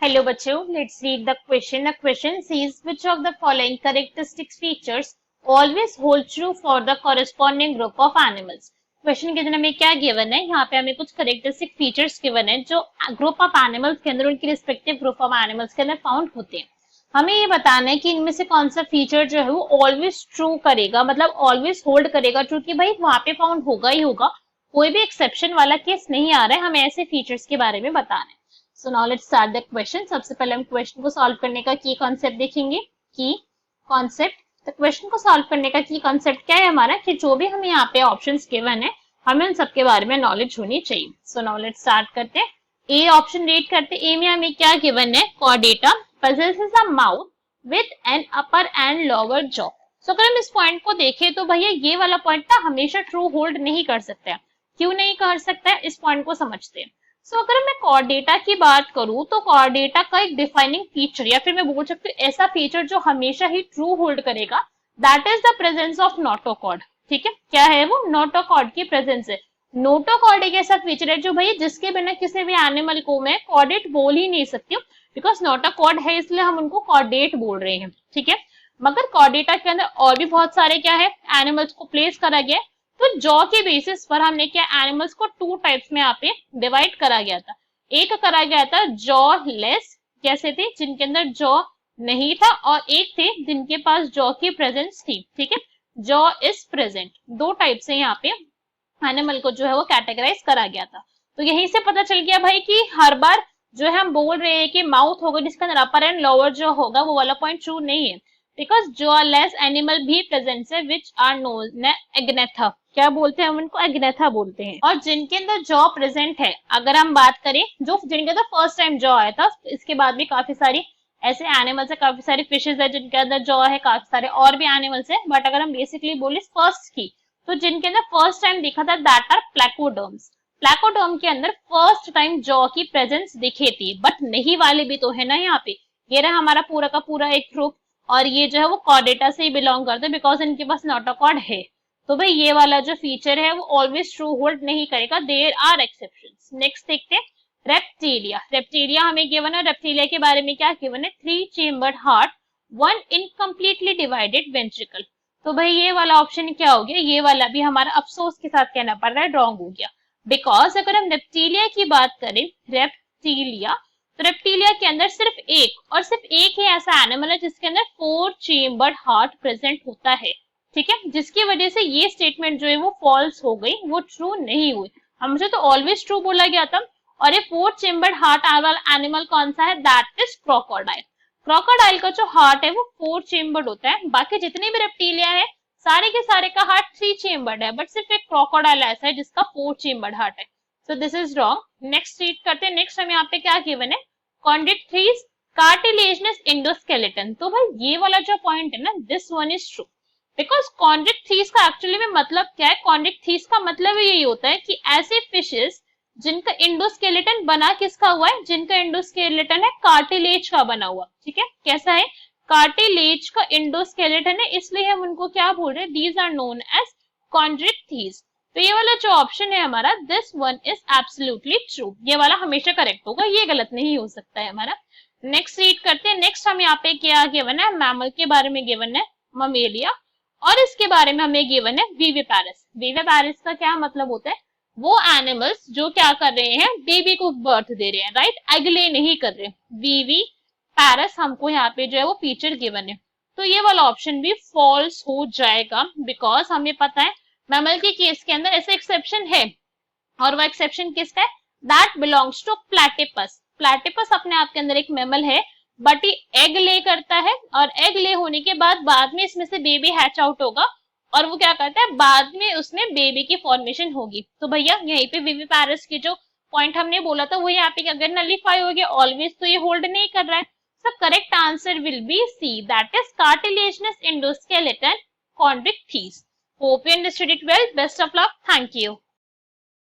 Hello बच्चों, let's read the question. The question says which of the following characteristic features always hold true for the corresponding group of animals. Question के अंदर हमें क्या given है, यहाँ पे हमें कुछ करेक्टरिस्टिक फीचर्स गिवन है जो ग्रुप ऑफ एनिमल्स के अंदर उनके रिस्पेक्टिव ग्रुप ऑफ एनिमल्स के अंदर फाउंड होते हैं. हमें ये बताना है कि इनमें से कौन सा फीचर जो है वो ऑलवेज ट्रू करेगा, मतलब ऑलवेज होल्ड करेगा ट्रू, कि भाई वहां पे फाउंड होगा ही होगा, कोई भी एक्सेप्शन वाला केस नहीं आ रहा है. हमें ऐसे फीचर्स के बारे में बताना है. So now let's start the question. सबसे पहले हम क्वेश्चन को सॉल्व करने का की कॉन्सेप्ट देखेंगे. की कॉन्सेप्ट, तो क्वेश्चन को सॉल्व करने का की कॉन्सेप्ट क्या है हमारा, कि जो भी हमें यहाँ पे ऑप्शंस गिवन है हमें उन सबके बारे में नॉलेज होनी चाहिए. सो नाउ लेट्स स्टार्ट करते हैं. ए ऑप्शन रीड करते हैं. ए में हमें क्या गिवन है, Chordata possesses a mouth with an upper and lower jaw. सो अगर हम इस पॉइंट को देखें तो भैया ये वाला पॉइंट ना हमेशा ट्रू होल्ड नहीं कर सकता है. क्यों नहीं कर सकता है, इस पॉइंट को समझते हैं. सो अगर मैं कॉर्डेटा की बात करूं तो कॉर्डेटा का एक डिफाइनिंग फीचर या फिर मैं बोल सकती हूँ ऐसा फीचर जो हमेशा ही ट्रू होल्ड करेगा, that is the presence of notochord. ठीक है, क्या है वो, नोटोकॉर्ड की प्रेजेंस है. नोटोकॉर्ड एक ऐसा फीचर है जो भैया जिसके बिना किसी भी एनिमल को मैं कॉर्डेट बोल ही नहीं सकती हूँ, बिकॉज नोटोकॉर्ड है इसलिए हम उनको कॉर्डेट बोल रहे हैं. ठीक है, मगर कॉर्डेटा के अंदर और भी बहुत सारे क्या है एनिमल्स को प्लेस करा गया है. तो जॉ के बेसिस पर हमने क्या एनिमल्स को टू टाइप्स में यहाँ पे डिवाइड करा गया था. एक करा गया था जॉ लेस, कैसे थे, जिनके अंदर जॉ नहीं था, और एक थे जिनके पास जॉ की प्रेजेंस थी. ठीक है, जॉ इज प्रेजेंट. दो टाइप से यहाँ पे एनिमल को जो है वो कैटेगराइज करा गया था. तो यहीं से पता चल गया भाई कि हर बार जो है हम बोल रहे हैं कि माउथ होगा जिसके अंदर अपर एंड लोअर जो होगा वो वाला पॉइंट ट्रू नहीं है, बिकॉज जॉलेस एनिमल भी प्रेजेंट है विच आर नोन एग्नेथा. क्या बोलते हैं हम उनको, एग्नेथा बोलते हैं. और जिनके अंदर जॉ प्रेजेंट है, अगर हम बात करें जो जिनके अंदर फर्स्ट टाइम जॉ आया था, इसके बाद भी काफी सारी ऐसे एनिमल्स है, काफी सारी फिशेज है जिनके अंदर जॉ है, काफी सारे और भी एनिमल्स है, बट अगर हम बेसिकली बोले फर्स्ट की, तो जिनके अंदर फर्स्ट टाइम दिखा था दैट आर प्लेकोडर्म्स. प्लेकोडर्म के अंदर फर्स्ट टाइम जॉ की प्रेजेंस दिखी थी, बट नहीं वाले भी तो है ना यहाँ पे. ये रहा हमारा पूरा का पूरा एक ग्रुप, और ये जो है वो कॉर्डेटा से ही बिलोंग करते हैं बिकॉज इनके पास नोटोकॉर्ड है. तो भाई ये वाला जो फीचर है वो ऑलवेज ट्रू होल्ड नहीं करेगा, देयर आर एक्सेप्शंस. नेक्स्ट देखते हैं रेप्टिलिया. रेप्टिलिया हमें गिवन है. रेप्टिलिया के बारे में क्या गिवन है, 3 chambered heart, 1 incompletely divided ventricle. तो भाई ये वाला ऑप्शन क्या हो गया, ये वाला भी हमारा अफसोस के साथ कहना पड़ रहा है रॉन्ग हो गया. बिकॉज अगर हम रेप्टिलिया की बात करें, रेप्टिलिया, तो रेप्टिलिया के अंदर सिर्फ एक ही ऐसा एनिमल है जिसके अंदर 4 चेम्बर्ड हार्ट प्रेजेंट होता है. ठीक है, जिसकी वजह से ये स्टेटमेंट जो है वो फॉल्स हो गई, वो ट्रू नहीं हुई. हमसे तो ऑलवेज ट्रू बोला गया था. और ये 4 चेम्बर्ड हार्ट वाला एनिमल कौन सा है, दैट इज क्रोकोडाइल. क्रोकोडाइल का जो हार्ट है वो 4 चेम्बर्ड होता है. बाकी जितने भी रेप्टिलिया है सारे के सारे का हार्ट 3 चेम्बर्ड है, बट सिर्फ एक क्रोकोडाइल ऐसा है जिसका 4 चेम्बर्ड हार्ट है. So this is wrong. Next read करते हैं. नेक्स्ट हमें यहाँ पे क्या गिवन है, कॉन्ड्रिक्थिस कार्टिलेजिनस एंडोस्केलेटन. तो भाई ये वाला जो पॉइंट है ना, this one is true, because Chondrichthyes का एक्चुअली में मतलब क्या है, कॉन्ड्रिक्थिस का मतलब यही होता है कि ऐसे फिशेस जिनका एंडोस्केलेटन बना किसका हुआ है, जिनका एंडोस्केलेटन है कार्टिलेज का बना हुआ. ठीक है, कैसा है, कार्टिलेज का एंडोस्केलेटन है, इसलिए हम उनको क्या बोल रहे हैं, these are known as chondrichthyes. तो ये वाला जो ऑप्शन है हमारा, this one is absolutely true. ये वाला हमेशा करेक्ट होगा, ये गलत नहीं हो सकता है हमारा. नेक्स्ट रीड करते हैं. नेक्स्ट हम यहाँ पे क्या गिवन है, मैमल के बारे में गिवन है, ममेलिया, और इसके बारे में हमें गिवन है विविपैरस. विविपैरस का क्या मतलब होता है, वो एनिमल्स जो क्या कर रहे हैं, बेबी को बर्थ दे रहे हैं, राइट, एग ले नहीं कर रहे. विविपैरस हमको यहाँ पे जो है वो फीचर गिवन है. तो ये वाला ऑप्शन भी फॉल्स हो जाएगा, बिकॉज हमें पता है मैमल के केस के अंदर ऐसे एक्सेप्शन है, और वो एक्सेप्शन किसका है, that belongs to platypus. Platypus अपने आप के अंदर एक मैमल है, बट ये एग ले करता है, और एग ले होने के बाद में इसमें से बेबी हैच आउट होगा, और वो क्या करता है, बाद में उसमें बेबी की फॉर्मेशन होगी. तो भैया यहीं पे विविपैरस की जो पॉइंट हमने बोला था वो यहाँ पे अगर नलिफाई हो गया ऑलवेज, तो ये होल्ड नहीं कर रहा है. So correct answer will be C, that is cartilaginous endoskeleton chondrichthyes. Hope you understood it well. Best of luck. Thank you.